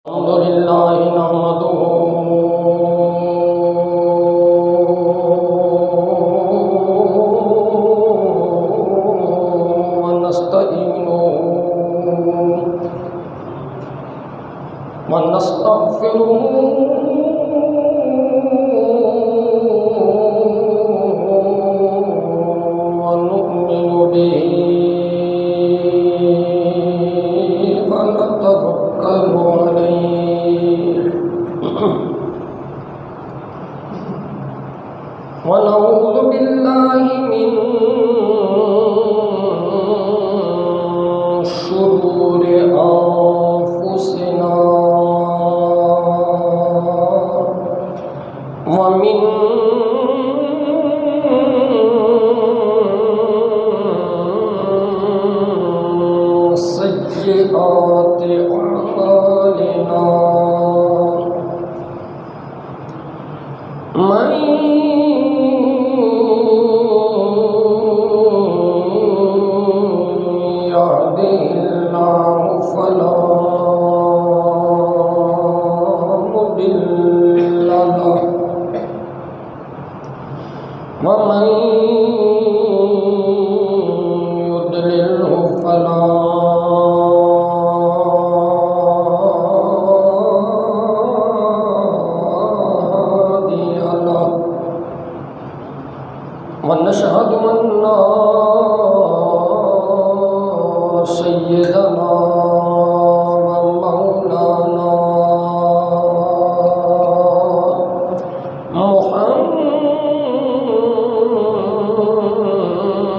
الحمد لله نحمده ونستعينه ونستغفره ونؤمن به ونتوكل عليه ونعوذ بالله من شرور أنفسنا ومن سيئات أعمالنا من يهده الله فلا مضل له ومن يضلله فلا هادي له ونشهد أن سيدنا ومولانا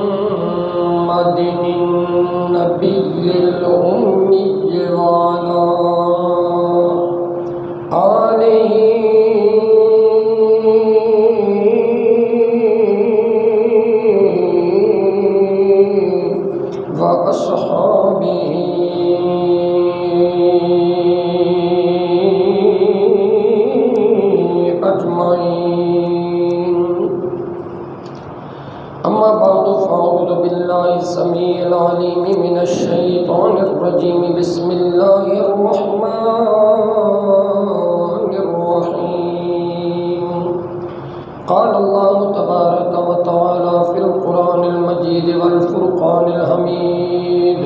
محمد النبي الأمي وعلى آله وأصحابه أجمعين أما بعد فأعوذ بالله السميع العليم من الشيطان الرجيم بسم الله الرحمن الرحيم قال الله تبارك وتعالى في القرآن المجيد والفرقان الحميد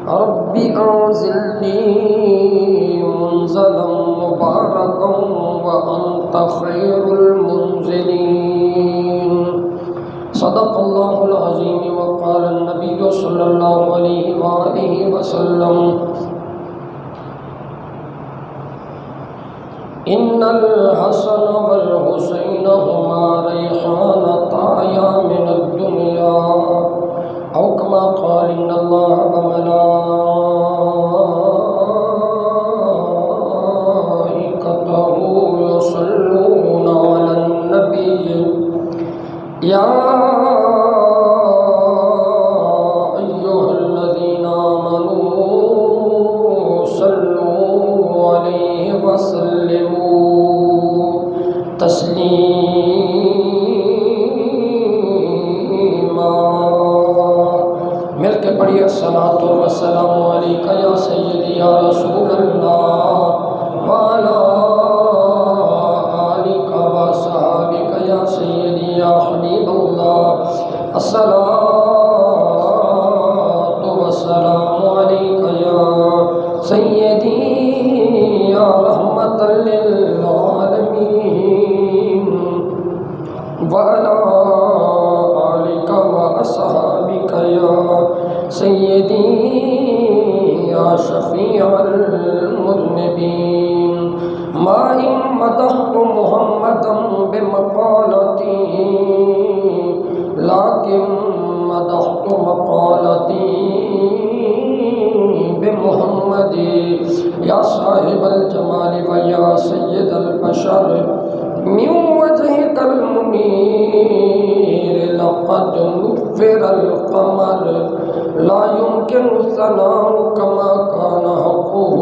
رب أنزلني منزلا مباركا وأنت خير المنزلين صدق الله العظيم وقال النبي صلى الله عليه وآله وسلم إن الحسن والحسين هما ريحانتايا من الدنيا أو كما قال إن الله وملائكته يصلون على النبي يا أيها الذين آمنوا صلوا عليه وسلموا تسلیما مل کے پڑھیے الصلاۃ والسلام علیک یا سیدی یا رسول اللہ وعلی آلک وصحبک یا سیدی یا حبیب اللہ الصلاۃ والسلام علیک یا سیدی یا رحمت للعالمین وعلی آلک واصحابک یا سیدی یا شفیع المذنبین ما إن مدحت محمدا بمقالتي لكن مدحت مقالتي بمحمد يا صاحب الجمال ويا سيد البشر من وجهك المنير لقد نفر القمر لا يمكن الثناء كما كان حقه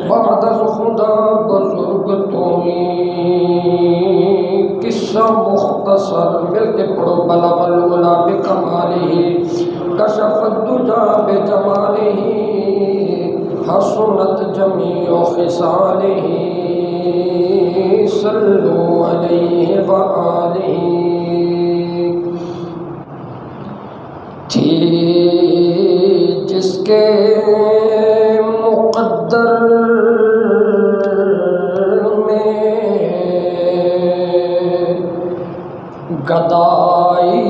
بعد الخدا بزرگ تو ہی قصہ مختصر مل کے پڑھو بلغ العلا بکمالہ کشف الدجا بجمالہ حسنت جميع خصاله صلوا عليه وآله تھی جس کے مقدر میں گدائی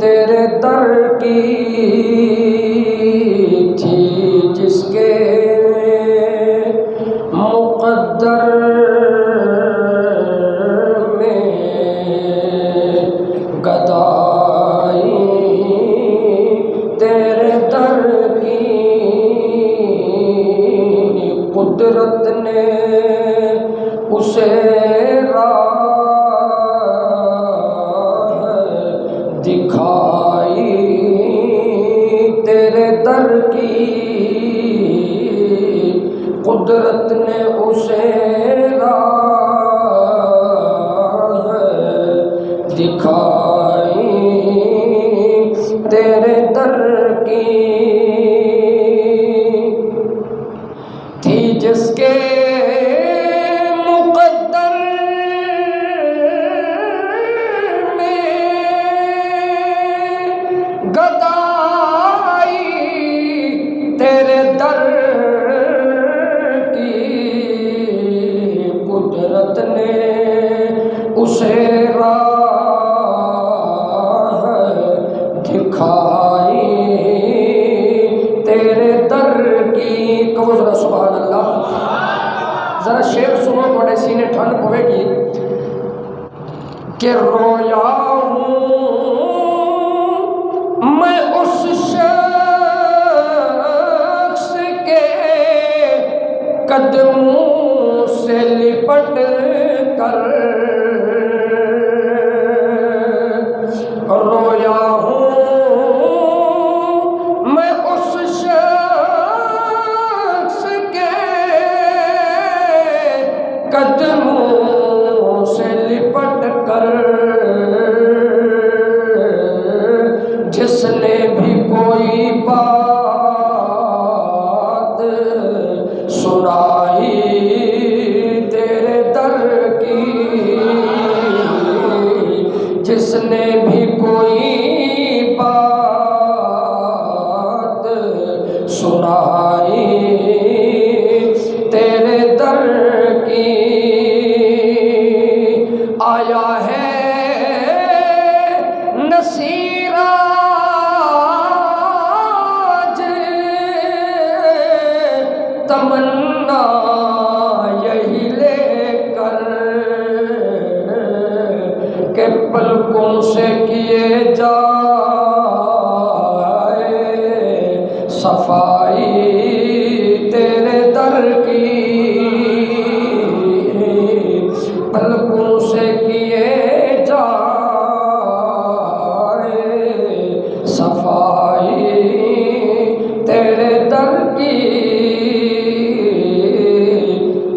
تیرے در کی تھی جس کے مقدر میں گدائی تیرے در کی قدرت نے اسے دکھائی تیرے در کی قدرت نے اسے راہ دکھائی تیرے در کی تھی جس کے تیرے در کی قدرت نے اسے راہ دکھائی تیرے در کی کہو ذرا سبحان اللہ ذرا شعر سنو تھوڑے سینے ٹھنڈ پوے گی کہ رویا ہوں میں اس قدموں سے لپٹ کر رویا ہوں میں اس شخص کے قدموں سے لپٹ کر جس نے بھی کوئی بات سنائی تیرے در کی جس نے بھی کوئی بات سنائی تیرے در کی آیا ہے نصیراج تمنا یہی لے کر کہ پلکوں سے کیے جائے صفائی تیرے در کی پلکوں سے کیے جائے صفائی تیرے در کی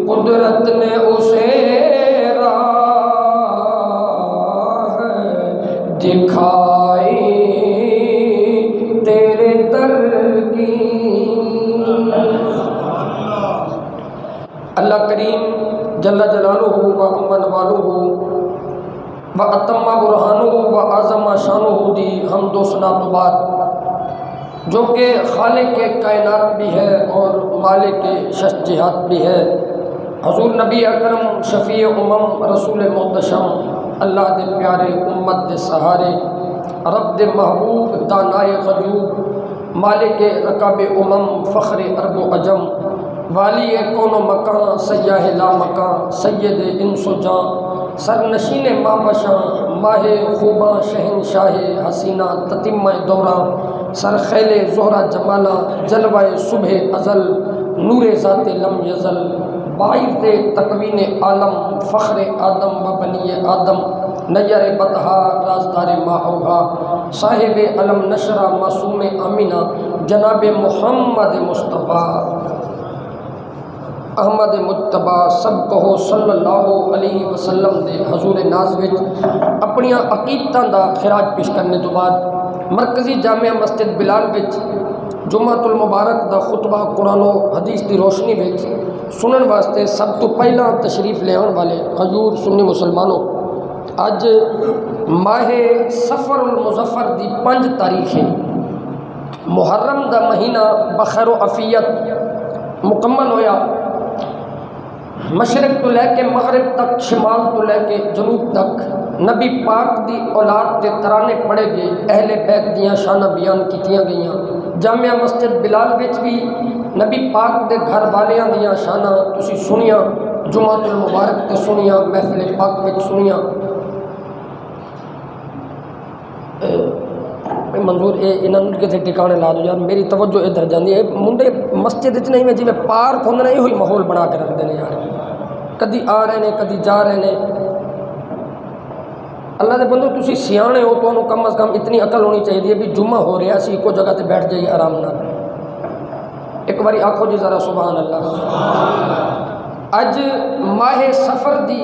قدرت نے اسے راہ دکھائی تیرے در کی اللہ کریم جل جلالہ و امن والہ و اتم برہانہ و اعظم شانہ دی حمد و ثنا تو بعد جو کہ خالق کائنات بھی ہے اور مالک شجاعت بھی ہے حضور نبی اکرم شفیع امم رسول محتشم اللہ دے پیارے امت دے سہارے رب دے محبوب دانائے غیوب مالک رکاب امم فخر عرب و عجم والی کون و مکان سیاہ لا مکان سید انس و جان سرنشین ماں بشاں ماہ خوباں شہنشاہ حسینہ تتمہ دورہ سرخیل زہرہ جمالہ جلوہ صبح ازل نور ذات لم یزل باعث تکوین عالم فخر آدم و بنی آدم نیر بطحا رازدار ما اوہا صاحب علم نشرہ معصوم آمینہ جناب محمد مصطفیٰ احمد مجتبہ سب کہو صلی اللہ علیہ وسلم دے حضور ناز وچ اپنیاں عقیدتاں دا خراج پیش کرنے تو بعد مرکزی جامعہ مسجد بلال وچ جمعۃ المبارک دا خطبہ قرآن و حدیث دی روشنی وچ سنن واسطے سب تو پہلا تشریف لے آن والے حضور سنی مسلمانوں، اج ماہ سفر المظفر دی 5 تاریخ ہے۔ محرم دا مہینہ بخیر و عافیت مکمل ہویا، مشرق تو لے کے مغرب تک، شمال تو لے کے جنوب تک نبی پاک دی اولاد تے ترانے پڑھے گئے، اہل بیت دیاں شانہ بیان کیتیاں گئیاں۔ جامعہ مسجد بلال وچ بھی نبی پاک دے گھر والیاں دیاں شانہ تسی سنیاں، جمعۃ المبارک تے سنیاں، محفل پاک وچ سنیاں۔ منظور انہوں کسی ٹھکانے لا دو یار، میری توجہ ادھر جاندی ہے۔ منڈے مسجد وچ نہیں میں جی پارک ہوندے نے، یہ ماحول بنا کے رکھتے ہیں یار، کدی آ رہے ہیں کدی جا رہے ہیں۔ اللہ دے بندو تسی سیانے ہو، تو کم از کم اتنی عقل ہونی چاہیے بھی جمعہ ہو رہا سی ایک جگہ تے بیٹھ جائیے آرام نال۔ ایک باری آکھو جی ذرا سبحان اللہ۔ اج ماہ سفر دی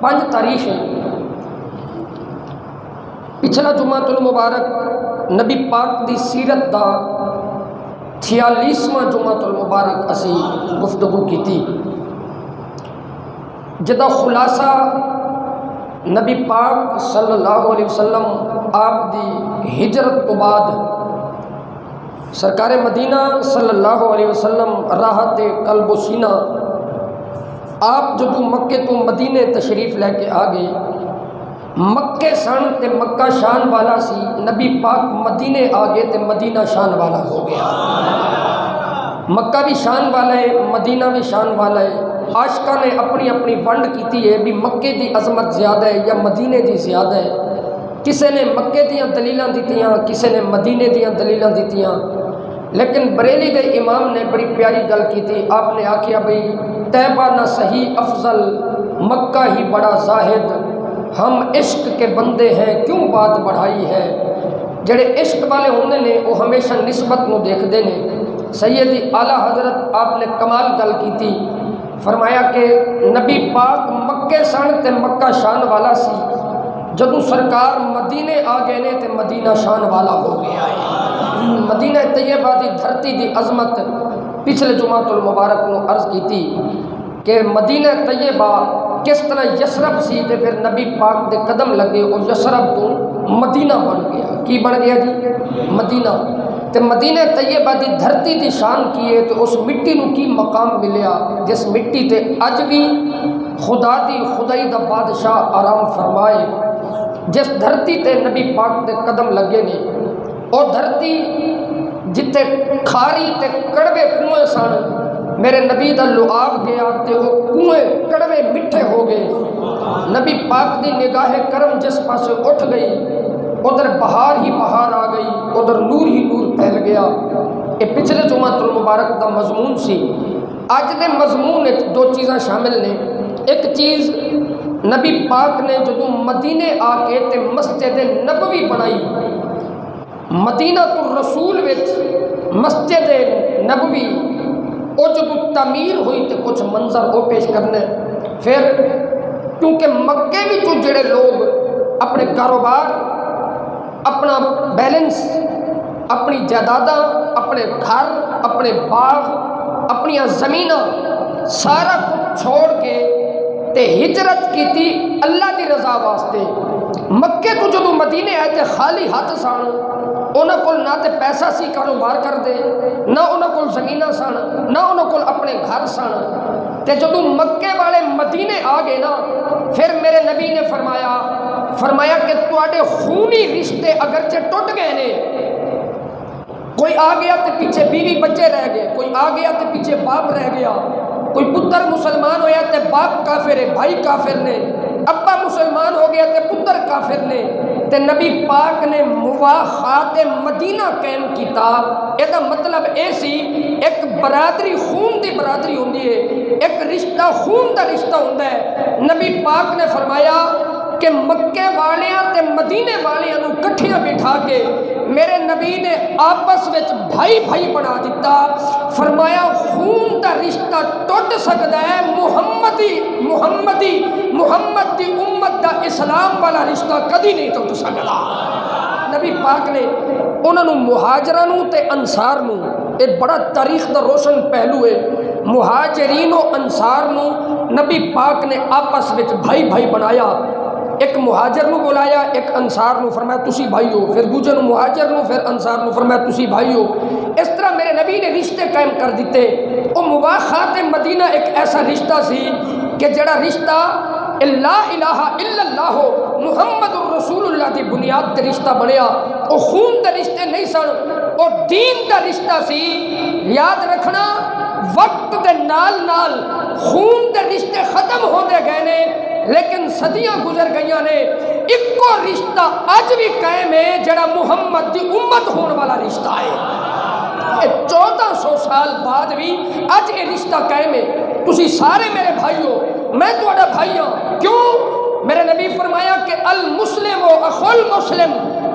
5 تاریخ ہے۔ پچھلا جمعۃ المبارک نبی پاک دی سیرت دا 46واں جمعۃ المبارک اسی گفتگو کی تھی، جدا خلاصہ نبی پاک صلی اللہ علیہ وسلم آپ دی ہجرت تو بعد سرکار مدینہ صلی اللہ علیہ وسلم راحت قلب و سینہ آپ جدو مکے تو مدینے تشریف لے کے آ گئے، مکے سن تے مکہ شان والا سی، نبی پاک مدینے آ گئے تے مدینہ شان والا ہو گیا۔ مکہ بھی شان والا ہے، مدینہ بھی شان والا ہے۔ عاشقاں نے اپنی اپنی ونڈ کیتی ہے بھی مکے دی عظمت زیادہ ہے یا مدینے دی زیادہ ہے۔ کسے نے مکے دیاں دلیلاں دیتیاں، کسے نے مدینے دیاں دلیلاں دیتیاں، لیکن بریلی دے امام نے بڑی پیاری گل کی تھی۔ آپ نے آکھیا بھئی طیبہ نہ صحیح افضل، مکہ ہی بڑا زاہد، ہم عشق کے بندے ہیں کیوں بات بڑھائی ہے۔ جڑے عشق والے ہوندے نے وہ ہمیشہ نسبت نو دیکھتے ہیں۔ سیدی اعلیٰ حضرت آپ نے کمال گل کی تھی، فرمایا کہ نبی پاک مکے سن تے مکہ شان والا سی، جدوں سرکار مدینے آ گئے نے تے مدینہ شان والا ہو گیا ہے۔ مدینہ طیبہ دی دھرتی دی عظمت پچھلے جمعۃ المبارک نو عرض کی تھی کہ مدینہ طیبہ کس طرح یسرب سی تے پھر نبی پاک دے قدم لگے وہ یسرب تو مدینہ بن گیا۔ کی بن گیا جی؟ مدینہ۔ تے مدینہ طیبہ دی دھرتی دی شان کیے تو اس مٹی نو کی مقام ملیا جس مٹی تے اج بھی خدا دی خدائی دا بادشاہ آرام فرمائے، جس دھرتی تے نبی پاک دے قدم لگے نے، اور دھرتی جتے کھاری تے کڑوے کنویں سن، میرے نبی دا لعاب گیا تے وہ کنویں کڑوے مٹھے ہو گئے۔ نبی پاک دی نگاہ کرم جس پاسے اٹھ گئی ادھر بہار ہی بہار آ گئی، ادھر نور ہی نور پھیل گیا۔ یہ پچھلے جمعۃ المبارک دا مضمون سی۔ اج دے مضمون وچ 2 چیزاں شامل نے۔ ایک چیز نبی پاک نے جدوں مدینے آ کے تے مسجد نبوی بنائی، مدینہ الرسول وچ مسجد نبوی وہ جدوں تعمیر ہوئی تے کچھ منظر وہ پیش کرنے۔ پھر کیونکہ مکے بھی جو جڑے لوگ اپنے کاروبار، اپنا بیلنس، اپنی جائیداداں، اپنے گھر، اپنے باغ، اپنی زمیناں سارا کچھ چھوڑ کے تے ہجرت کی تھی اللہ دی رضا واسطے۔ مکے تو جدوں مدینے آئے تے خالی ہاتھ سن، انہاں کول نہ تے پیسہ سی کاروبار کر دے، نہ انہاں کول زمیناں سن، نہ انہاں کول اپنے گھر سن۔ تے جدوں مکے والے مدینے آ گئے نا، پھر میرے نبی نے فرمایا کہ تواڈے خونی رشتے اگرچہ ٹوٹ گئے نے، کوئی آ گیا تے پیچھے بیوی بچے رہ گئے، کوئی آ گیا تے پیچھے باپ رہ گیا، کوئی پتر مسلمان ہویا تے باپ کافر ہے، بھائی کافر نے، ابا مسلمان ہو گیا تے پتر کافر نے، تے نبی پاک نے مواخات مدینہ قائم کیتا۔ یہ مطلب اے سی ایک برادری خون دی برادری ہوندی ہے، ایک رشتہ خون دا رشتہ ہوندا ہے۔ نبی پاک نے فرمایا کہ مکے والیاں تے مدینے والیاں نو کٹھیاں بٹھا کے میرے نبی نے آپس وچ بھائی بھائی بنا دیتا۔ فرمایا خون دا رشتہ ٹوٹ سکتا ہے، محمد دی امت دا اسلام والا رشتہ کدی نہیں ٹوٹ سکتا۔ نبی پاک نے انہوں مہاجرانوں تے انصار نو، ایک بڑا تاریخ دا روشن پہلو ہے، مہاجرین و انصار نو نبی پاک نے آپس وچ بھائی بھائی بنایا، ایک مہاجر نو بلایا، ایک انصار نو فرمایا تسی بھائی ہو، پھر دوجے نو مہاجر نو، پھر انصار نو فرمایا تسی بھائی ہو۔ اس طرح میرے نبی نے رشتے قائم کر دیتے۔ وہ مواخات مدینہ ایک ایسا رشتہ سی کہ جڑا رشتہ لا الہ الا اللہ محمد الرسول اللہ دی بنیاد تے رشتہ بنیا۔ وہ خون دے رشتے نہیں سن، وہ دین دا رشتہ سی۔ یاد رکھنا وقت دے نال نال خون دے رشتے ختم ہوندے گئے نے، لیکن صدیاں گزر گئیاں نے، ایک کو رشتہ اج بھی قائم ہے جڑا محمد دی امت ہون والا رشتہ ہے۔ 1400 سال بعد بھی اج یہ رشتہ قائم ہے۔ تسی سارے میرے بھائی ہو، میں تہاڈا بھائی ہوں۔ کیوں؟ میرے نبی فرمایا کہ المسلم و اخو المسلم۔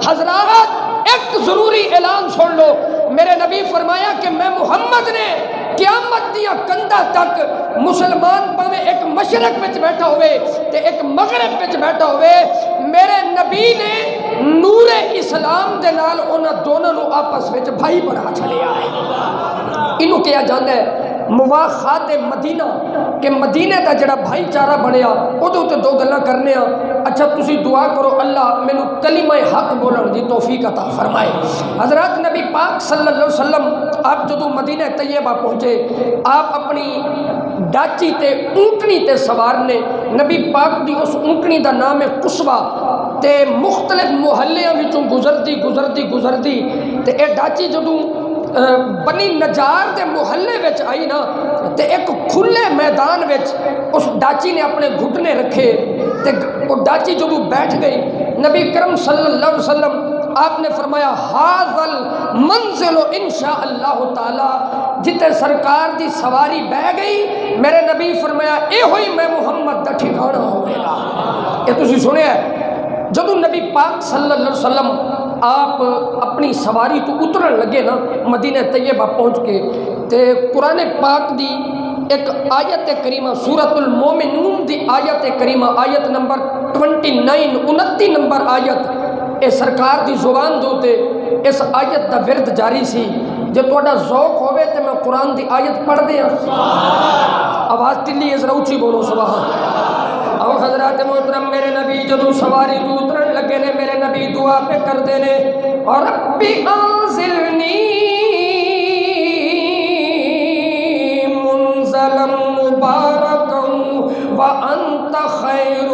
حضرات ایک ضروری اعلان سن لو، میرے نبی فرمایا کہ میں محمد نے قیامت دیا کندہ تک مسلمان پاوے ایک مشرق وچ بیٹھا ہوئے تے ایک مغرب وچ بیٹھا ہوئے، میرے نبی نے نور اسلام دے نال انہاں دونوں نو آپس وچ بھائی بنا چھڑیا ہے۔ انہوں کیا جاندہ ہے مواخات مدینہ، کہ مدینہ دا جڑا بھائی چارہ بنیا۔ او تے دو گلاں کرنے ہاں۔ اچھا تسی دعا کرو اللہ مینوں کلمہ حق بولن دی توفیق عطا فرمائے۔ حضرات نبی پاک صلی اللہ علیہ وسلم آپ جدو مدینہ طیبہ پہنچے، آپ اپنی ڈاچی تے اونٹنی تے سوار نے۔ نبی پاک دی اس اونٹنی دا نام ہے قصوہ، تے مختلف محلیاں وچوں گزردی تے اے ڈاچی جدو بنی نجار دے محلے وچ آئی نا، تے ایک کھلے میدان وچ اس ڈاچی نے اپنے گھٹنے رکھے تے وہ ڈاچی جدو بیٹھ گئی، نبی کرم صلی اللہ علیہ وسلم آپ نے فرمایا ہاذل منزل انشاءاللہ تعالی، جتے سرکار دی سواری بہ گئی، میرے نبی فرمایا اے ہوئی میں محمد دا ٹھکانہ ہوئے گا۔ یہ تسی سنے ہے جدو نبی پاک صلی اللہ علیہ وسلم آپ اپنی سواری تو اترن لگے نا مدینہ طیبہ پہنچ کے، تے قرآن پاک دی ایک آیت کریمہ سورۃ المومنون دی آیت کریمہ آیت نمبر 29 نمبر آیت، اے سرکار دی زبان دوتے اس آیت دا ورد جاری سی۔ جو توڑا ذوق ہوئے تے میں قرآن دی آیت پڑھ دیا، آواز تلی ازرا اچھی بولو سبحان۔ اور حضرات محترم میرے نبی جدو سواری تو اترن لگے نے، میرے نبی دعا پہ کر دینے، اور ربی انزلنی منزلا مبارکا وانت خیر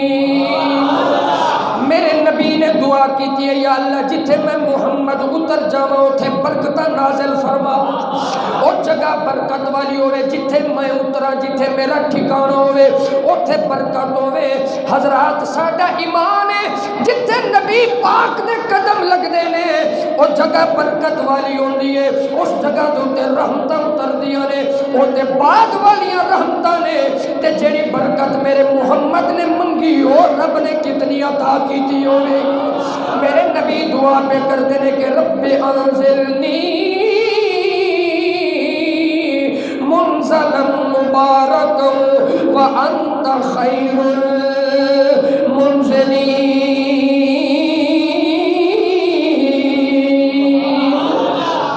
المنزلین۔ میرے نبی نے دعا کی تھی یا اللہ جتھے میں محمد اتر جاواں اتھے برکتہ نازل فرما، او جگہ برکت والی ہوئے، جتھے میں اترا جتھے میرا ٹھکانہ ہوئے اتھے برکت ہوئے۔ حضرات ساڈا ایمان ہے جتھے نبی پاک دے قدم لگ دینے او جگہ برکت والی ہوندی ہے، اس جگہ دوتے رحمتاں اتر دیا نے، اوتے بعد والیاں رحمتاں نے، تے جیڑی برکت میرے محمد نے منگی ہو رب نے کتنی عطا کی تھی ہوئے۔ میرے نبی دعا پہ کر دینے کہ رب انزلنی منزلا مبارکا وانت خیر المنزلین۔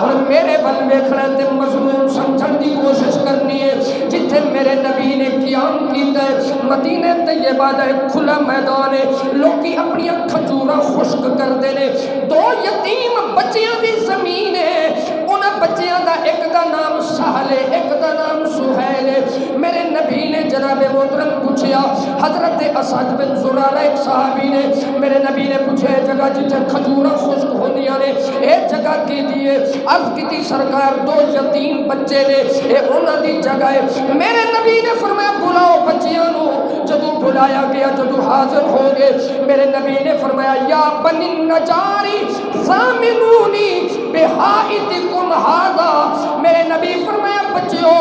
اور میرے بل ویکھنا تے مضمون سمجھن دی کوشش کرنی ہے، جتھے میرے نبی نے قیام کیتا ہے مدینہ طیبہ دا ایک کھلا میدان ہے، لوکی اپنی کھجوراں خشک کر دینے، دو یتیم بچیاں دی زمین ہے، انہاں بچیاں دا ایک دا نام سہل ہے ایک دا نام سہیل ہے۔ میرے نبی نے جناب محترم پوچھیا، حضرت اسد بن زرارہ ایک صحابی نے میرے نبی نے پوچھا ہے جگہ جتھے کھجوراں خشک ہوندیاں نے اے جگہ کی دیئے، عرض کی تھی سرکار دو یتیم بچے نے اے انہاں دی جگہ ہے۔ میرے نبی نے فرمایا بلاؤ بچیاں نو، جدو بلایا گیا جدو حاضر ہو گئے، میرے نبی نے فرمایا یا بنی النجاری ضامنونی بحائطکم ھذا، میرے نبی فرمایا بچیو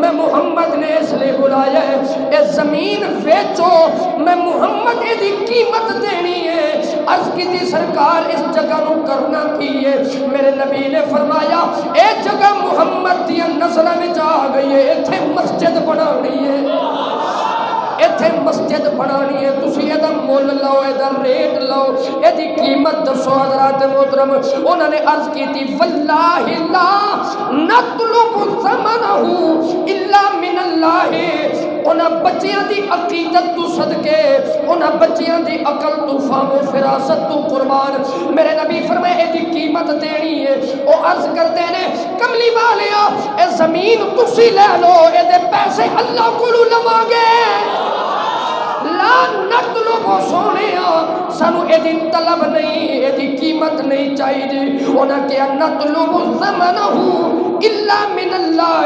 میں محمد نے اس لئے بلایا ہے، اے زمین ویچو میں محمد دی قیمت دینی ہے۔ عرض کی تھی سرکار اس جگہ نو کرنا کی ہے؟ میرے نبی نے فرمایا اے جگہ محمد دی نظر میں جا گئی ہے، ایتھے مسجد بنانی ہے، ایتھے مسجد بنانی ہے، تسی ایدہ مول لو، ایدہ ریٹ لو، ایدی قیمت دسو حضرات محترم۔ انہوں نے عرض کی تھی واللہ لا نطلب ثمنہ الا من اللہ، انہاں بچیاں دی عقیدت تو صدقے، انہاں بچیاں دی عقل تو فہم و فراست تو قربان میرے نبی فرمائے اے دی قیمت دینی ہے۔ او عرض کرتے ہیں کملی والیا اے زمین تسی لے لو، اے دے پیسے اللہ کو لواں گے، لا نطلب سونے سانو اے دی طلب نہیں، اے دی قیمت نہیں چاہیے۔ انہاں کیا نطلب ثمنہ الا من اللہ،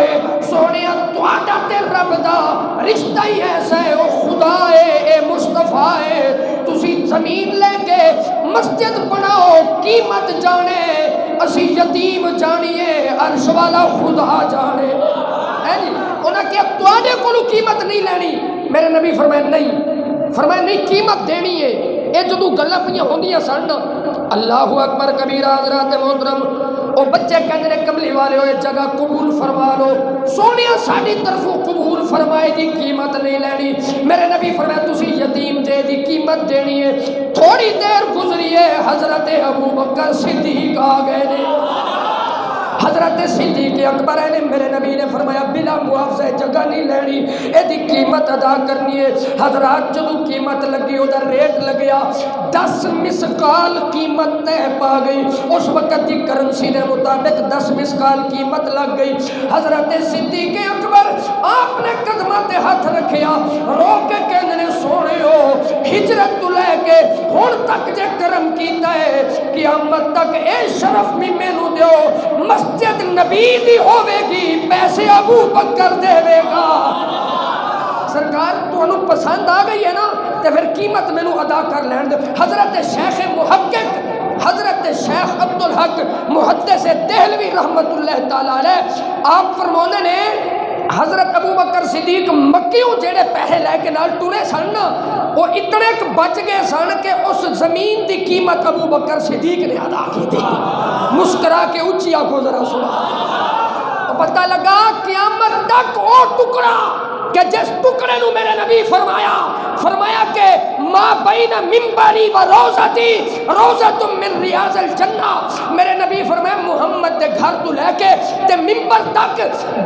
سونے تواڈا تے رب دا رشتہ ہی ایسا ہے، او خدا ہے، اے مصطفیٰ ہے، تسی زمین لے کے مسجد بناؤ، قیمت جانے اسی یتیم جانیے، عرش والا خدا جانے۔ انہاں کیا تواڈے کولو قیمت نہیں لینی؟ میرے نبی فرمائے نہیں، فرمائے نہیں قیمت دینی ہے۔ اے جدو گلاں پیاں ہوندیاں سن اللہ اکبر کبیرہ حضرات محترم، او بچے کہندے نے کملی والے ہوئے جگہ قبول فرما لو، سونیا ساڈی طرفوں قبول فرمائے دی قیمت نہیں لینی۔ میرے نبی فرمایا تسی یتیم جے دی قیمت دینی ہے۔ تھوڑی دیر گزری ہے حضرت ابو بکر صدیق آ گئے نے، حضرت صدیق اکبر نے میرے نبی نے فرمایا بلا معاوضہ جگہ نہیں لینی، اے دی قیمت ادا کرنی ہے۔ حضرات جدو قیمت لگی ادھر ریٹ لگیا 10 مسقال قیمت طے پا گئی، اس وقت دی کرنسی نے مطابق 10 مسقال قیمت لگ گئی۔ حضرت صدیق اکبر آپ نے قدمہ تے ہاتھ رکھیا، رو کے کہنے سونے ہو ہجرت تو لے کے ہن تک جے کرم کیتا ہے قیامت تک اے شرف بھی مینوں دیو، مسجد نبی دی ہوے گی، پیسے ابو بکر دے گا۔ سرکار تو انہوں پسند آ گئی ہے نا تے پھر قیمت میں نو ادا کر لین دے۔ حضرت شیخ محقق حضرت شیخ عبدالحق محدث دہلوی رحمت اللہ تعالیٰ علیہ آپ فرمانے نے حضرت ابو بکر صدیق مکیوں جیڑے پیسے لے کے نال ٹورے سن نا وہ اتنے بچ گئے سن کہ اس زمین دی قیمت ابو بکر صدیق نے ادا کی تھی۔ مسکرا کے اونچی آنکھوں ذرا سنا، پتہ لگا قیامت تک وہ ٹکڑا کہ جس ٹکڑے نو میرے نبی فرمایا کہ ما بین منبری و روزتی روزت من ریاض الجنہ، میرے نبی فرمایا محمد دے گھر تو لے کے تے منبر تک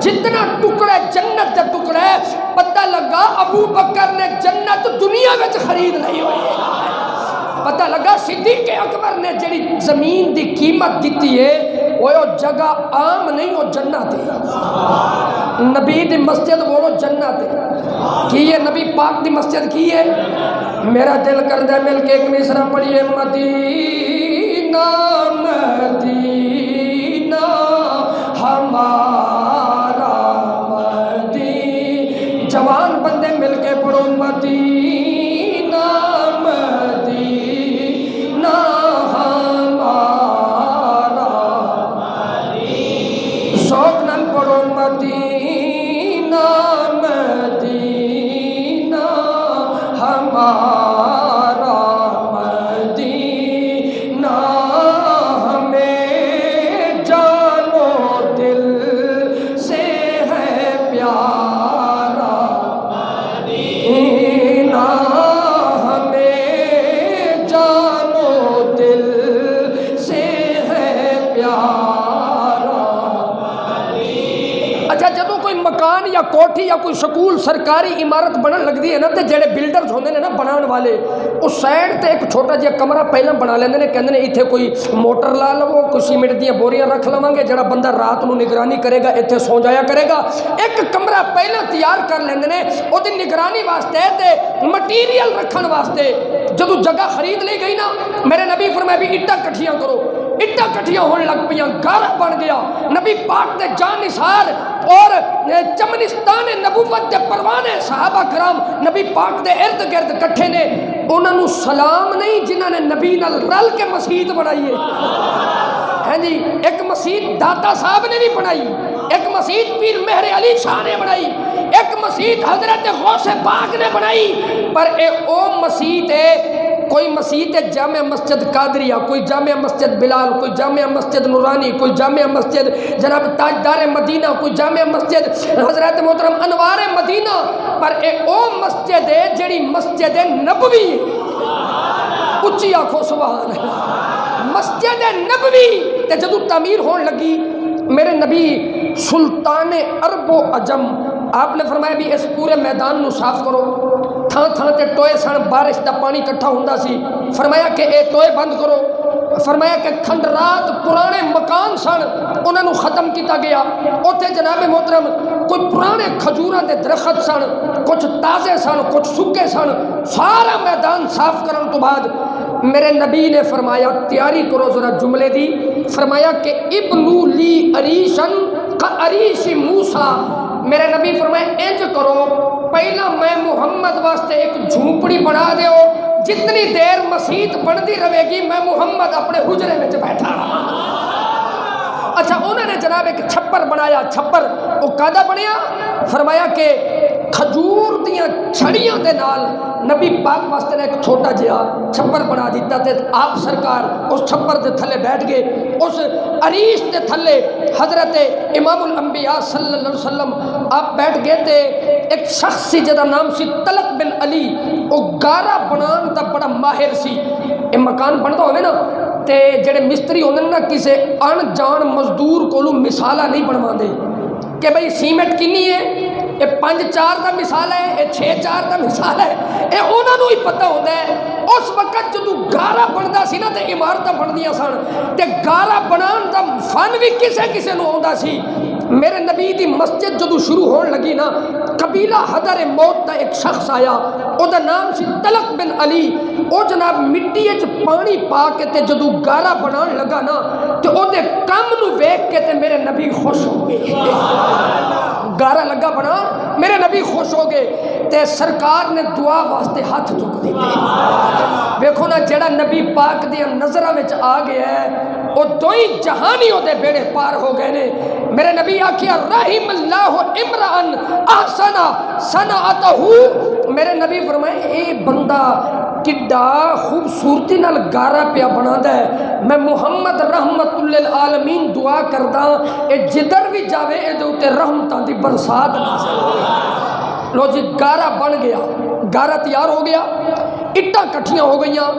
جتنا ٹکڑے جنت دے ٹکڑے، پتہ لگا ابو بکر نے جنت دنیا وچ خرید لئی ہوئی ہے۔ پتہ لگا صدیق اکبر نے جڑی زمین دی قیمت دیتی ہے وہ جگہ عام نہیں، وہ جنت ہے۔ نبی دی مسجد بولو جنت ہے، کی ہے نبی پاک دی مسجد کی ہے؟ میرا دل کردہ مل کے ایک مصرع پڑھیے مدینہ مدینہ ہمارا مدینہ، جوان بندے مل کے پڑھو مدینہ مدینہ ہمارا، شوق نال پڑھو مدینہ مدینہ ہمارا مدینہ، ہمیں جانو دل سے ہے پیارا مدینہ، ہمیں جانو دل سے ہے پیارا۔ اچھا جدو کوئی مکان یا کوٹھی یا کوئی سکول سرکاری عمارت بنن لگدی ہے نا تے جڑے بلڈرز ہوندے نے نا بنان والے اس سائڈ تے ایک چھوٹا جہا کمرہ پہلا بنا لیندے نے، کہندے نے ایتھے کوئی موٹر لا لو، کوئی سیمنٹ دیاں بوریاں رکھ لواں گے، جڑا بندہ رات نو نگرانی کرے گا ایتھے سو جایا کرے گا۔ ایک کمرہ پہلا تیار کر لیندے نے او دی نگرانی واسطے تے مٹیریل رکھن واسطے۔ جدو جگہ خرید لی گئی نا میرے نبی فرمایا بھی اٹا کٹھیاں کرو، اٹا کٹھیاں ہونے لگ پیاں، گھر بن گیا۔ نبی پاک دے جان نثار اور چمنستان نبوت دے پروانے صحابہ کرام نبی پاک دے ارد گرد کٹھے نے، انہوں نے سلام نہیں جنہوں نے نبی نال رل کے مسجد بنائی ہے۔ ہاں جی، ایک مسجد داتا صاحب نے بھی بنائی، ایک مسجد پیر مہر علی شاہ نے بنائی، ایک مسجد حضرت غوث پاک نے بنائی، پر اے او مسجد ہے کوئی مسجد جامع مسجد قادریہ، کوئی جامع مسجد بلال، کوئی جامع مسجد نورانی، کوئی جامع مسجد جناب تاجدار مدینہ، کوئی جامع مسجد حضرت محترم انوار مدینہ، پر اے او مسجد ہے جڑی مسجد نبوی ہے۔ اچھی آنکھوں سبحان اللہ، مسجد نبوی تے جدو تعمیر ہون لگی، میرے نبی سلطان عرب و عجم آپ نے فرمایا بھی اس پورے میدان نو صاف کرو، تھان تھان تے ٹوئے سن، بارش دا پانی کٹھا ہوندا سی، فرمایا کہ اے ٹوئے بند کرو، فرمایا کہ کھنڈرات پرانے مکان سن انہاں نو ختم کیتا گیا، اوتھے جناب محترم کوئی پرانے کھجوراں دے درخت سن، کچھ تازے سن کچھ سکے سن، سارا میدان صاف کرن تو بعد میرے نبی نے فرمایا تیاری کرو ذرا جملے دی، فرمایا کہ ابنو لی عریشن کعریش موسیٰ، میرے نبی فرمایا انج کرو پہلا میں محمد واسطے ایک جھونپڑی بنا دیو، جتنی دیر مسجد بندی رہے گی میں محمد اپنے حجرے میں بیٹھا رہا۔ اچھا انہوں نے جناب ایک چھپر بنایا، چھپر وہ کادا بنیا، فرمایا کہ کھجور دیاں چھڑیاں دے نال نبی پاک واسطے نے ایک چھوٹا جہا چھپر بنا دیتا تے آپ سرکار اس چھپر دے تھلے بیٹھ گئے، اس عریش دے تھلے حضرت امام الانبیاء صلی اللہ علیہ وسلم آپ بیٹھ گئے تے ایک شخص سی جدا نام سی طلق بن علی، وہ گارا بنان دا بڑا ماہر سی، یہ مکان بنتا ہوئے نا تے جڑے مستری ہوندے نا کسے ان جان مزدور کولو مثالہ نہیں بنوا دے کہ بھئی سیمنٹ کنی ہے، یہ 5-4 دا مثال ہے، یہ 6-4 دا مثال ہے، یہ انہوں نے ہی پتہ ہوتا ہے۔ اس وقت جدو گارا بندا سی نا تے عمارتاں بندیاں سن تے گارا بنان دا فن بھی کسے نو آندا سی۔ میرے نبی دی مسجد جدو شروع ہون لگی نا، قبیلہ حضر موت دا ایک شخص آیا، او دا نام سی طلق بن علی، او جناب مٹی اچ پانی پا کے تے جدو گارا بنان لگا نا تے او دے کم نو ویکھ کے تے میرے نبی خوش ہو گئے، گارا لگا بنا میرے نبی خوش ہو گئے تے سرکار نے دعا واسطے ہاتھ چک دیتے۔ ویکھو نا جڑا نبی پاک دی نظرہ وچ آ گیا ہے وہ دوئی جہانی ہو دے بیڑے پار ہو گئے نے۔ میرے نبی آکھیا رحم اللہ امرأن احسن صنعتہ، میرے نبی فرمائے اے بندہ کڈا خوبصورتی نال گارا پیا بنا دے، میں محمد رحمت للعالمین دعا کردہ اے جدر بھی جاوے اے دے اتے رحمتاں دی برسات نازل ہوئے۔ لو جی گارا بن گیا، گارا تیار ہو گیا، اٹھا کٹھیاں ہو گئیاں،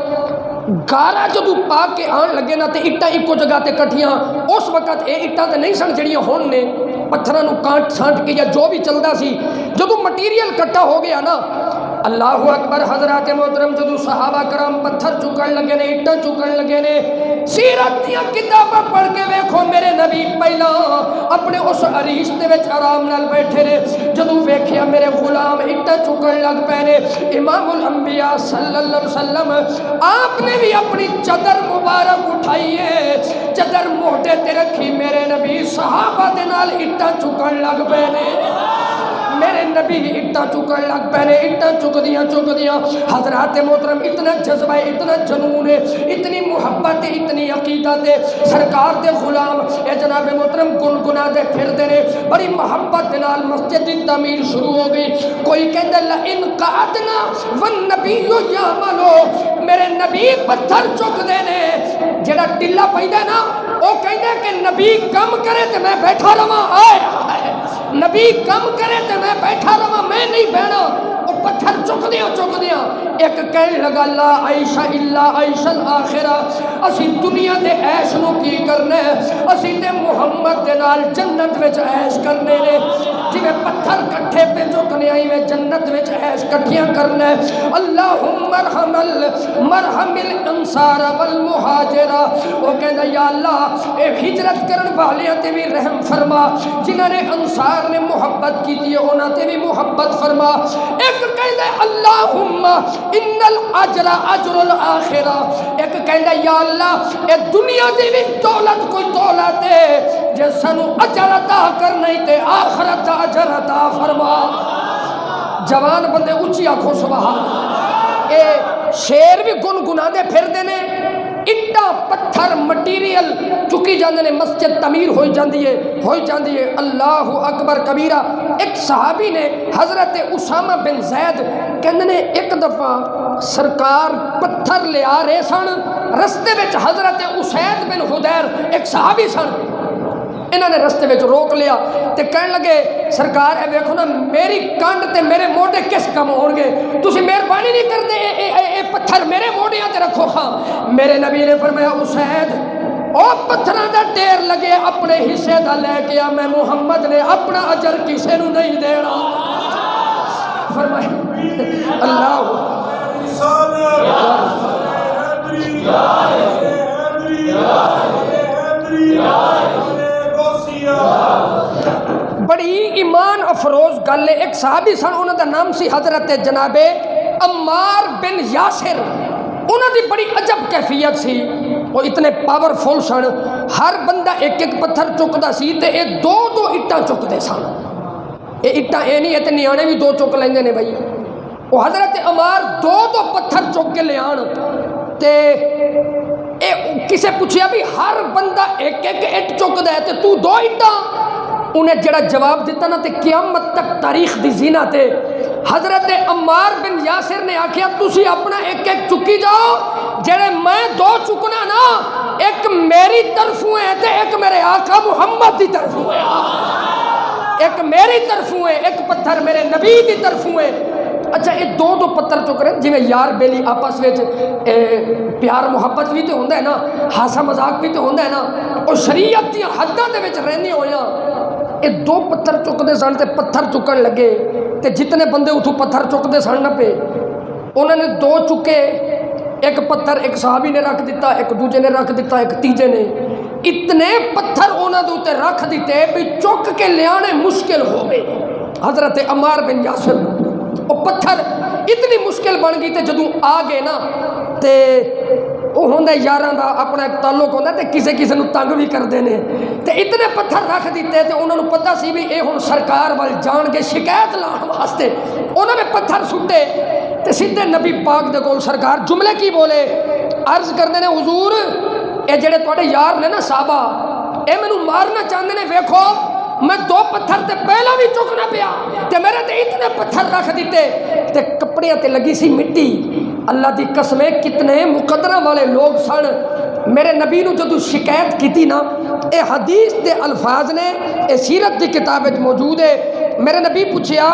گارا جدو پا کے آن لگے نا تے اٹھا ایکو جگہ تے کٹھیاں، اس وقت اے اٹھا تے نہیں سن جڑیاں ہون نے پتھراں نو کانٹ سانٹ کے یا جو بھی چلدا سی، جدو مٹیریل کٹھا ہو گیا نا اللہ اکبر، حضرات محترم جدو صحابہ کرام پتھر چکن لگے نے، اٹھا چکن لگے نے، سیرت دیا کتاباں پڑھ کے ویکھو میرے نبی پہلا اپنے اس عریش دے وچ آرام نال بیٹھے نے، جدو ویکھیا میرے غلام اٹھا چکن لگ پے نے، امام الانبیاء صلی اللہ علیہ وسلم آپ نے بھی اپنی چادر مبارک اٹھائی ہے، چادر موٹے تے رکھی، میرے نبی صحابہ دے نال اٹھا چکن لگ پے نے، میرے نبی اٹھا چکن لگ پے نے، اٹھا چک دیاں حضرات محترم، اتنا جذبہ ہے، اتنا جنون ہے، اتنی محبت ہے، اتنی عقیدت ہے، سرکار دے غلام اے جناب محترم گنگنا دے پھر دے نے، بڑی محبت نال مسجد دی تعمیر شروع ہو گئی۔ کوئی کہندا لئن قعدنا والنبی یعملو، میرے نبی پتھر چک دے نے، جڑا ٹلا پیندا نا او کہندا کہ نبی کم کرے تے میں بیٹھا رہواں، آئے نبی کم کرے تے میں بیٹھا رہواں، میں نہیں بہنا، وہ پتھر چک دیاں ایک کہنے لگا لا عیش الا عیش الاخرہ، اسی دنیا دے عیش نو کی کرنے، اسی تے محمد دے نال جنت وچ عیش کرنے نے، جویں پتھر کٹھے پہ چکنے آئی میں جنت وچ عیش کٹھیاں کرنے۔ اللہم مرحم الانصار والمہاجرہ، وہ کہندا یا اللہ اے ہجرت کرن والیاں تے بھی رحم فرما، جنہاں نے انصار نے محبت کی تھی انہاں تے بھی محبت فرما۔ ایک کہندا اللہم ان الاجر اجر الاخرہ، ایک کہندا یا اللہ اے دنیا دی بھی دولت کوئی دولت ہے جے سانو اجر عطا کرنے تے آخرت دا اجر عطا فرما۔ جوان بندے اونچی آنکھوں سبحان، اے شیر بھی گنگنا دے پھر دینے، اٹا پتھر مٹیریل چکی جاندے نے، مسجد تعمیر ہوئی جاندی ہے۔ اللہ اکبر کبیرہ۔ ایک صحابی نے حضرت اسامہ بن زید کہندے نے ایک دفعہ سرکار پتھر لے آ رہے سن، رستے وچ حضرت اسید بن حدیر ایک صحابی سن، انہوں نے رستے وچ روک لیا تے کہن لگے سرکار اے ویکھو نا میری کانڈ تے میرے موڈے کس کم ہون گے، تسی مہربانی نہیں کردے اے پتھر میرے موڈیاں تے رکھو خاں۔ میرے نبی نے فرمایا اسید او پتھراں دا ڈھیر لگے اپنے حصے دا لے کے آ، میں محمد نے اپنا اجر کسے نو نہیں دینا۔ فرمایا اللہ بڑی ایمان افروز گل ہے۔ ایک صحابی سن، انہوں دا نام سی حضرت جناب عمار بن یاسر، انہوں دی بڑی عجب کیفیت سی، وہ اتنے پاورفل سن، ہر بندہ ایک ایک پتھر چکدا سی تے اے دو دو اٹاں چکدے سن، اے اٹاں اے نہیں ہے تے نیانے بھی دو چک لیندے نے بھائی، وہ حضرت عمار دو دو پتھر چک کے لے آن تے کسے پوچھیا بھی ہر بندہ ایک ایک اٹ چکدا ہے تے تو دو اٹاں، انہیں جڑا جواب دیتا نا تے قیامت تک تاریخ دی زینہ تے حضرت عمار بن یاسر نے آکھیا تسی اپنا ایک ایک چکی جاؤ، جڑے میں دو چکنا نا ایک میری طرفوں ہے تے ایک میرے آقا محمد دی طرفوں ہے، ایک میری طرفوں ہے ایک پتھر میرے نبی دی طرفوں ہے۔ اچھا یہ دو دو پتھر چک رہے جی یار بیلی آپس میں پیار محبت بھی تو ہوندہ ہے نا، ہاسا مذاق بھی تو ہوندہ ہے نا، اور شریعت دی حداں دے وچ رہنی ہویا، یہ دو پتھر چکدے سن تے پتھر چکن لگے تے جتنے بندے اتھوں پتھر چکدے سن نہ پہ انہوں نے دو چکے، ایک پتھر ایک صحابی نے رکھ دیتا، ایک دوجے نے رکھ دیتا، ایک تیجے نے، اتنے پتھر انہوں نے اتنے رکھ دیتے بھی چک کے لے آنے مشکل ہو گئے حضرت عمار بن یاسر، وہ پتھر اتنی مشکل بن گئی تے جدوں آ گئے نا تے وہ ہوندہ یاراں دا اپنا ایک تعلق ہوندہ تے کسے کسے نو تنگ بھی کر دینے تے اتنے پتھر رکھ دیتے تے انہوں نے پتہ سی بھی اے ہن سرکار وال جان کے شکایت لان واسطے انہوں نے پتھر سٹے تے سیدھے نبی پاک دے کول سرکار جملے کی بولے، عرض کر دینے حضور اے جڑے توڑے یار نے نا صحابہ اے میں نو مارنا چاہنے نے، ویکھو میں دو پتھر تے پہلا بھی چکنا پیا تے میرے تے اتنے پتھر رکھ دیتے تے کپڑیاں تے لگی سی مٹی، اللہ دی قسمیں کتنے مقدرہ والے لوگ سن۔ میرے نبی نو جدو شکایت کی تھی نا، اے حدیث دے الفاظ نے، اے سیرت دی کتاب موجود ہے، میرے نبی پوچھیا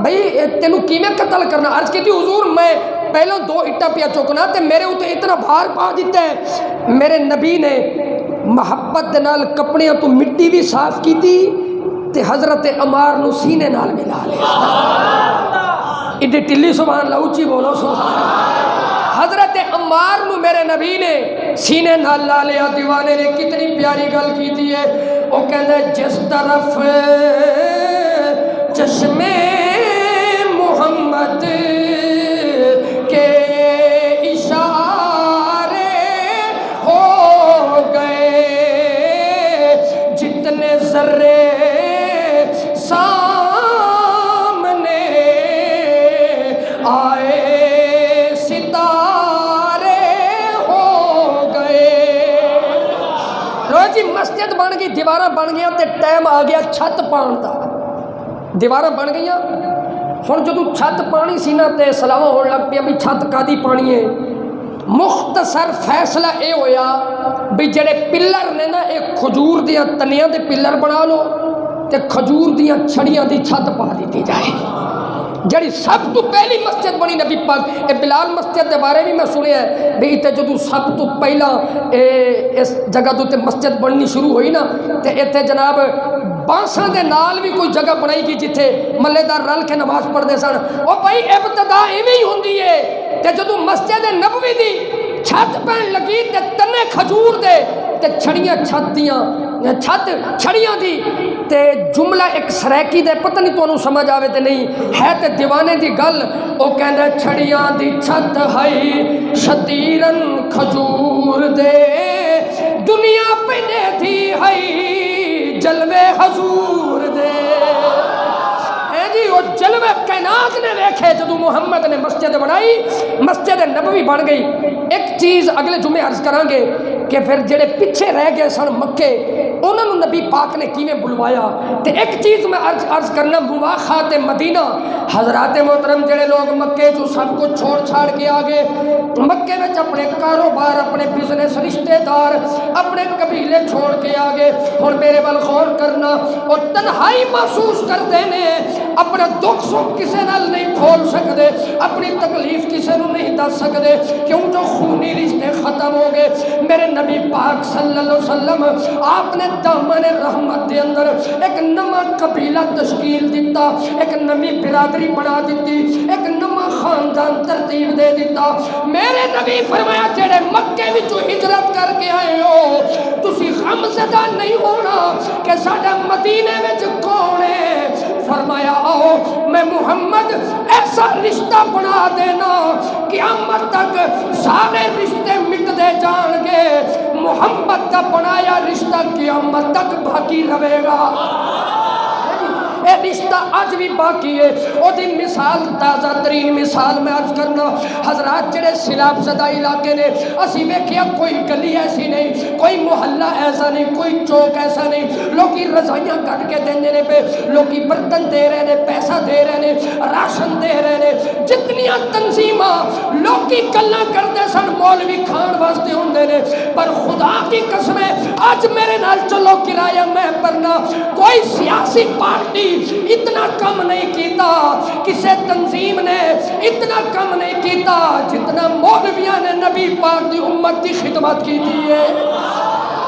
بھئی تینو کیویں قتل کرنا، عرض کی تھی حضور میں پہلوں دو اٹا پیا چکنا تے میرے اتنے اتنا بھار پا دیتا ہے، میرے نبی نے محبت دے نال کپڑیاں تو مٹی بھی صاف کی تھی تے حضرت عمار نو سینے نال ملا لیا، ایڈی ٹلی سبحان اللہ اچھی بولو سبحان اللہ، حضرت عمار نو میرے نبی نے سینے نال لا لیا۔ دیوانے نے کتنی پیاری گل کی تھی ہے، وہ کہندے جس طرف چشمے محمد کے اشارے ہو گئے، جتنے ذرے سامنے آئے ستارے ہو گئے۔ روزی مسجد بن گئی، دیواراں بن گیا تے ٹائم آ گیا چھت پان دا، دیواراں بن گئیاں ہن جدوں چھت پانی سی نا تے سلاواں ہون لگ پیا بھی چھت کادی پانی ہے، مختصر فیصلہ اے ہویا بھی جڑے پلر نے نا ایک کھجور دیاں تنیاں دے پلر بنا لو تے کھجور دیاں چھڑیاں دی چھت پا دیتی جائے، جڑی سب تو پہلی مسجد بنی نبی پاک، اے بلال مسجد دے بارے بھی میں سنیا ہے بھی تے جدوں سب تو پہلا اس جگہ تو تے مسجد بننی شروع ہوئی نا تے ایتھے جناب بانساں دے نال بھی کوئی جگہ بنائی گئی جتھے ملے دار رل کے نماز پڑھتے سن، او بھائی ابتدا ایویں ہی ہوندی ہے تے جدوں مسجد نبوی دی چھت پہن لگی تے تنے کھجور دے تے چھڑیاں چھت دیاں چھت چھڑیاں دی تے جملہ ایک سریکی دے پتہ نہیں تو انہوں سمجھ آوے تے نہیں ہے تے دیوانے دی گل، او کہندے چھڑیاں دی چھت ہے شتیرن کھجور دے، دنیا پہ دے تھی ہے جلوے حضور دے، ہے جی وہ جلوے کائنات نے دیکھے جدو محمد نے مسجد بنائی، مسجد نبوی بن گئی۔ ایک چیز اگلے جمعے عرض کرانگے کہ پھر جڑے پیچھے رہ گئے سن مکے انہوں نے نبی پاک نے کیویں بلوایا۔ تے ایک چیز میں عرض کرنا، مواخات مدینہ، حضرات محترم جڑے لوگ مکے جو سب کچھ چھوڑ چھاڑ کے آگے مکے میں اپنے کاروبار، اپنے بزنس، رشتہ دار، اپنے قبیلے چھوڑ کے آگے، اور میرے بل غور کرنا، اور تنہائی محسوس کر دینے، اپنا دکھ سکھ کسے نال نہیں کھول سکتے، اپنی تکلیف کسے نو نہیں دس سکتے، کیوں جو خونی رشتے ختم ہو گئے۔ میرے نبی پاک صلی اللہ علیہ وسلم آپ نے دامن رحمت دے اندر ایک نواں قبیلہ تشکیل دیتا، ایک نوی برادری بنا دیتی، ایک نواں خاندان ترتیب دے دیتا۔ میرے نبی فرمایا جڑے مکے وچوں ہجرت کر کے آئے ہو، تسی غم زدہ نہیں ہونا کہ ساڈا مدینے وچ کون ہے۔ فرمایا آؤ میں محمد ایسا رشتہ بنا دینا قیامت تک سارے رشتے مٹ دے جان گے، محمد کا بنایا رشتہ قیامت تک باقی رہے گا۔ اے رشتہ آج بھی باقی ہے۔ او دی مثال، تازہ ترین مثال میں عرض کرنا، حضرات جڑے سیلاب زدہ علاقے نے، اسی ویکھیا کوئی گلی ایسی نہیں، کوئی محلہ ایسا نہیں، کوئی چوک ایسا نہیں، لوگی رضائیاں کٹ کے دینے نے پہ، لوگی برتن دے رہے نے، پیسہ دے رہے نے، راشن دے رہے نے، جتنیاں تنظیماں لوگی گلاں کرتے سن مولوی کھان واسطے ہوندے نے، پر خدا کی قسم ہے آج میرے نال چلو کرایہ میں پرنا، کوئی سیاسی پارٹی اتنا کم نہیں کیتا، کسے تنظیم نے اتنا کم نہیں کیتا جتنا مولویاں نے نبی پاک دی امت دی خدمت کی دی ہے۔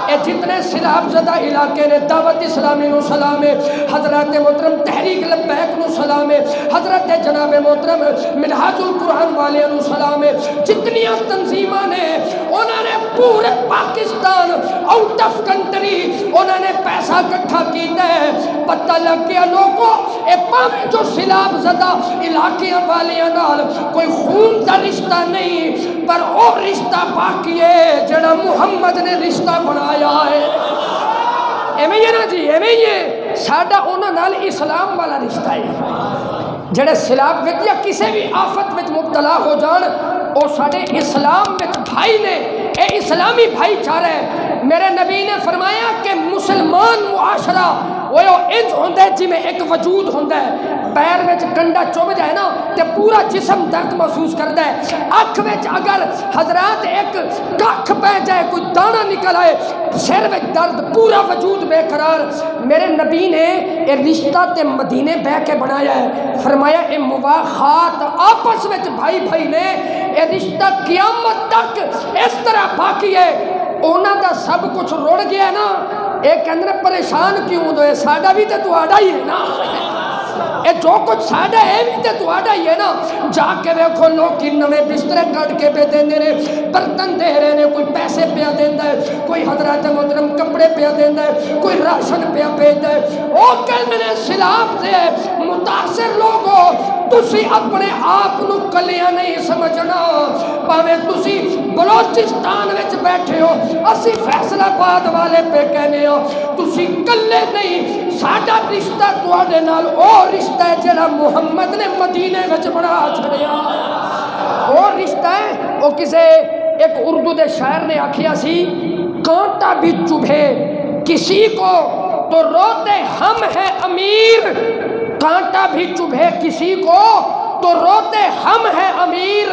اے جتنے سیلاب زدہ علاقے نے، دعوت اسلامی نو سلام ہے، حضرات محترم تحریک لبیک نو سلام ہے، حضرت جناب محترم منہاج القرآن والے نو سلام ہے، جتنیاں تنظیماں نے انہوں نے پورے پاکستان آؤٹ آف کنٹری انہوں نے پیسہ کٹھا کیتا ہے۔ پتہ لگ گیا لوگوں اے پاویں جو سیلاب زدہ علاقے والیاں نال کوئی خون دا رشتہ نہیں، پر او رشتہ باقی ہے جڑا محمد نے رشتہ بنایا ہے۔ ایویں ہی نا جی، ایویں ہی ساڈا انہاں نال اسلام والا رشتہ ہے۔ جڑے سیلاب وچ یا کسی بھی آفت وچ مبتلا ہو جان، او ساڈے اسلام وچ بھائی نے، اے اسلامی بھائی چارہ ہے۔ میرے نبی نے فرمایا کہ مسلمان معاشرہ وہ انج ہوندہ ہے جی میں ایک وجود ہوندہ ہے، پیر میں کنڈا چوب جائے نا تے پورا جسم درد محسوس کرتا ہے، اکھ میں اگر حضرات ایک کاکھ پہ جائے، کوئی دانہ نکل آئے، سر میں درد، پورا وجود بے قرار۔ میرے نبی نے اے رشتہ تے مدینے بہ کے بنایا ہے، فرمایا اے مواخات آپس میں بھائی بھائی نے، اے رشتہ قیامت تک اس طرح باقی ہے۔ اونا دا سب کچھ رڑ گیا نا، ایک اندر پریشان کیوں دو ہے، ساڑھا بھی تے تو آڑا ہی ہے نا، اے جو کچھ ساڑھا ہے بھی تے تو آڑا ہی ہے نا۔ جا کے ویکھو لوگ انہوں بسترے کٹ کے پہ دیندے نے، برتن دے رہے نے، کوئی پیسے پیا دیندہ ہے، کوئی حضرات محترم کپڑے پیا دیندہ ہے، کوئی راشن پیا دیندہ ہے۔ او کہنے نے سیلاب سے متاثر لوگوں، تسی اپنے آپ نو کلیاں نہیں سمجھنا، پاویں تسی بلوچستان وچ بیٹھے ہو، اسی فیصل آباد والے پہ کہنے ہو، تسی کلے نہیں، ساڈا رشتہ تواڈے نال او رشتہ ہے جڑا محمد نے مدینے وچ بنا چھڑیا۔ او رشتہ ہے، او کسے ایک اردو دے شاعر نے آکھیا سی، کانٹا بھی چبھے کسی کو تو روتے ہم ہیں امیر، کانٹا بھی چبھے کسی کو تو روتے ہم ہیں امیر،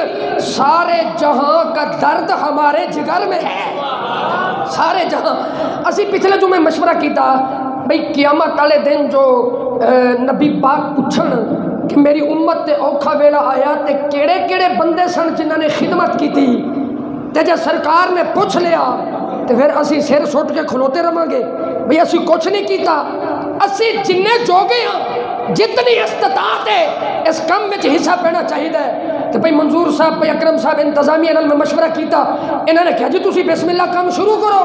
سارے جہاں کا درد ہمارے جگر میں ہے، سارے جہاں۔ اسی پچھلے جو میں مشورہ کیتا بھئی قیامت والے دن جو نبی پاک پوچھن کہ میری امت تے اوکھا ویلا آیا تے کیڑے کیڑے بندے سن جنہاں نے خدمت کی تھی، تے جب سرکار نے پوچھ لیا تے پھر اسی سر سٹ کے کھلوتے رہاں گے بھئی اسی کچھ نہیں کیتا، اسی جننے جوگے ہیں، جتنی استطاعت ہے اس کم میں حصہ پینا چاہیے ہے۔ تو بھئی منظور صاحب، بھئی اکرم صاحب انتظامیہ میں مشورہ کیتا، انہوں نے کہا جی تسی بسم اللہ کام شروع کرو۔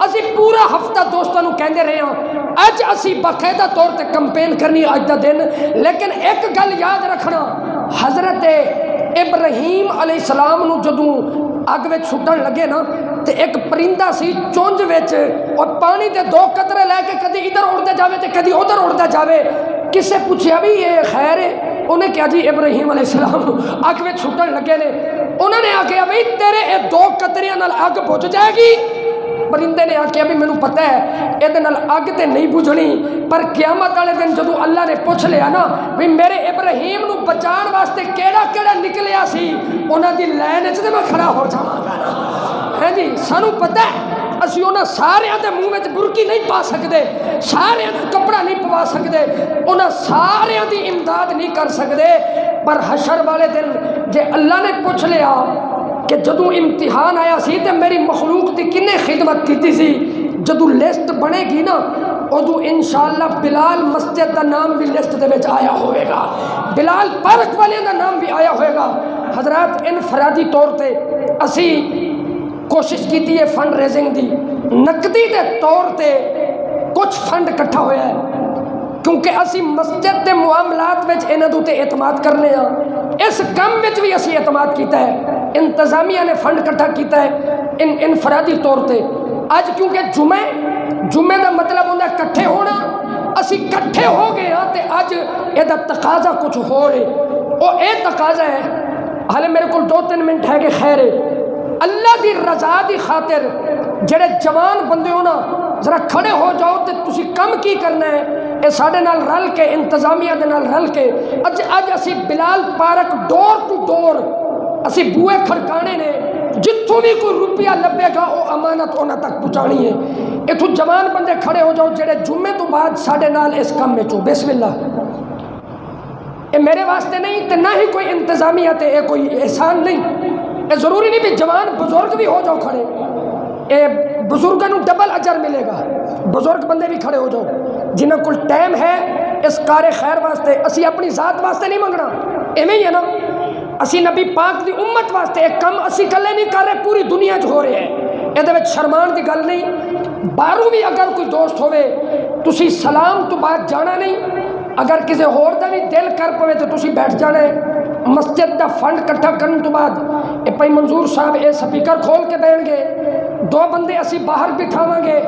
اسی پورا ہفتہ دوستانوں کہندے رہے ہیں، اج اسی باقاعدہ طور تے کمپین کرنی اج دا دن، لیکن ایک گل یاد رکھنا، حضرت ابراہیم علیہ السلام نو جدوں اگ وچ سٹن لگے نا تے ایک پرندہ سی چونج وچ، اور پانی دے دو قطرے لے کے کدی ادھر اڑدا جاوے تے کدی ادھر اڑدا جاوے۔ کسے پوچھیا بھی یہ خیر ہے؟ انہیں کہا جی ابراہیم علیہ السلام اگ وچ سٹن لگے نے، انہوں نے آکھیا بھئی تیرے اے دو قطریاں نال اگ بجھ جائے گی؟ پرندے نے آخیا بھی مینوں پتہ ہے یہ اگ تے نہیں بجھنی، پر قیامت والے دن جدو اللہ نے پوچھ لیا نا بھی میرے ابراہیم نو بچان واسطے کیڑا کیڑا نکلیا سی، انہاں دی لائن وچ تے میں کھڑا ہو جاواں گا نا۔ ہے جی سانوں پتہ ہے اسی انہاں سارے دے منہ وچ برکی نہیں پا سکدے، سارے دا کپڑا نہیں پوا سکدے، انہاں سارے دی امداد نہیں کر سکدے، پر حشر والے دن جے اللہ نے پوچھ لیا کہ جدو امتحان آیا سی تے میری مخلوق دی کنے خدمت کیتی سی، جدو لسٹ بنے گی نا ادو انشاءاللہ بلال مسجد دا نام بھی لسٹ دے وچ آیا ہوئے گا، بلال پارک والے دا نام بھی آیا ہوئے گا۔ حضرات انفرادی طور تے اسی کوشش کیتی ہے فنڈ ریزنگ دی، نقدی دے طور تے کچھ فنڈ کٹھا ہویا ہے، کیونکہ اسی مسجد دے معاملات وچ انہاں دے تے اعتماد کرنے ہاں، اس کم وچ بھی اسی اعتماد کیتا ہے، انتظامیہ نے فنڈ کٹھا کیتا ہے انفرادی طور تے۔ اج کیونکہ جمعے دا مطلب ہوندہ ہے کٹھے ہونا، اسی کٹھے ہو گئے ہاں تے اج یہ دا تقاضا کچھ ہو رہے، اور اے تقاضا ہے حالے میرے کو 2-3 منٹ ہے کہ خیر ہے، اللہ دی رضا دی خاطر جڑے جوان بندے ہو نا ذرا کھڑے ہو جاؤ تے تسی کم کی کرنا ہے، اے ساڑے نال رل کے انتظامیہ دے نال رل کے اج اسی بلال پارک ڈور ٹو ڈور اسی بوئے کھڑکانے نے، جتوں بھی کوئی روپیہ لبے گا وہ امانت انہاں تک پہنچانی ہے۔ اتھو جوان بندے کھڑے ہو جاؤ جڑے جمعے تو بعد ساڑے نال اس کام میں چو، بسم اللہ۔ اے میرے واسطے نہیں تے نہ ہی کوئی انتظامیہ تے اے کوئی احسان نہیں، اے ضروری نہیں بھی جوان بزرگ بھی ہو جاؤ کھڑے، اے بزرگوں نو ڈبل اجر ملے گا، بزرگ بندے بھی کھڑے ہو جاؤ جنہاں کل ٹائم ہے اس کار خیر واسطے، اسی اپنی ذات واسطے نہیں منگنا، ایویں ہی ہے نا، اسی نبی پاک دی امت واسطے ایک کم اسی کلے نہیں کر رہے، پوری دنیا جو ہو رہے ہیں، یہ دے وچ شرمان دی گل نہیں۔ باروں بھی اگر کوئی دوست ہوئے تسی سلام تو بعد جانا نہیں، اگر کسی ہور دا بھی دل کر پوے تو تسی بیٹھ جانا ہے۔ مسجد دا فنڈ کٹھا کرن تو بعد اے پائی منظور صاحب اے سپیکر کھول کے بیٹھ گے، 2 بندے اسی باہر بٹھاواں گے،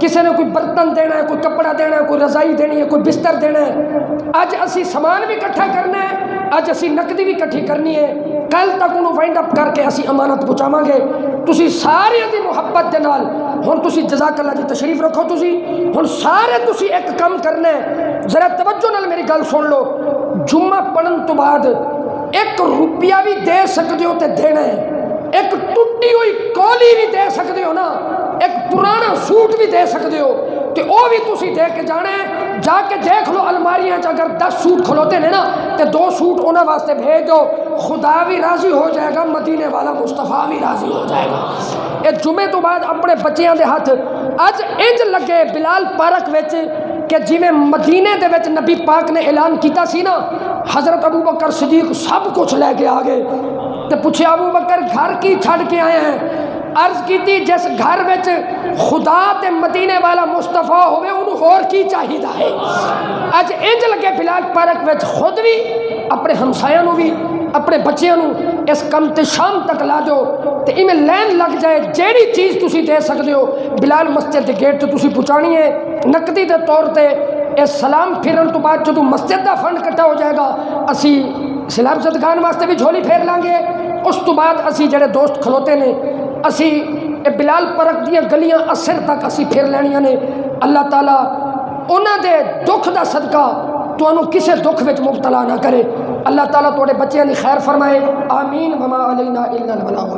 کسی نے کوئی برتن دینا ہے، کوئی کپڑا دینا ہے، کوئی رضائی دینی ہے، کوئی بستر دینا ہے، اج اسی سامان بھی کٹھا کرنا ہے، اج اسی نقدی بھی کٹھی کرنی ہے، کل تک انہوں وائنڈ اپ کر کے اسی امانت پہنچاواں گے۔ تسی سارے دی محبت دے نال ہن تسی جزاک اللہ جی تشریف رکھو، تسی ہن سارے تسی ایک کام کرنا ہے، ذرا توجہ نال میری گل سن لو، جمعہ پڑھن تو بعد 1 روپیہ بھی دے سکتے ہو تے دینا ہے، ایک ٹوٹی ہوئی کولی بھی دے سکتے ہو نا، ایک پرانا سوٹ بھی دے سکتے ہو تے وہ بھی تسی دے کے جانا ہے، جا کے دیکھ لو الماریاں اگر 10 سوٹ کھلوتے ہیں نا تے 2 سوٹ انہاں واسطے بھیج دو، خدا بھی راضی ہو جائے گا، مدینے والا مصطفیٰ بھی راضی ہو جائے گا۔ یہ جمعے تو بعد اپنے بچیاں دے ہاتھ اج انج لگے بلال پارک وچ کہ جویں مدینے دے وچ نبی پاک نے اعلان کیتا سی نا، حضرت ابو بکر صدیق سب کچھ لے کے آ گئے تے پوچھے ابو بکر گھر کی چھڑ کے آئے ہیں؟ عرض کیتی جس گھر وچ خدا تے مدینے والا مصطفیٰ ہوئے انہوں ہور کی چاہیے ہے۔ اج انج لگے بلال پارک وچ خود بھی اپنے ہمسایاں نو بھی اپنے بچیاں نو اس کم تے شام تک لا دو تے ایویں لین لگ جائے، جیڑی چیز تسی دے سکتے ہو بلال مسجد دے گیٹ تے تسی پہنچانی ہے۔ نقدی دے طور تے اس سلام پھرن تو بعد جدو مسجد دا فنڈ کٹھا ہو جائے گا اسی سلام صدقان واسطے بھی جھولی پھیر لیں گے، اس تو بعد اسی جڑے دوست کھلوتے نے اسی بلال پارک دیاں گلیاں اثر تک اسی پھر لینیاں نے۔ اللہ تعالیٰ انہاں دے دکھ دا صدقہ تانوں کسے دکھ وچ مبتلا نہ کرے۔ اللہ تعالیٰ توڑے بچیاں دی خیر فرمائے، آمین۔ وما علینا الا البلاغ۔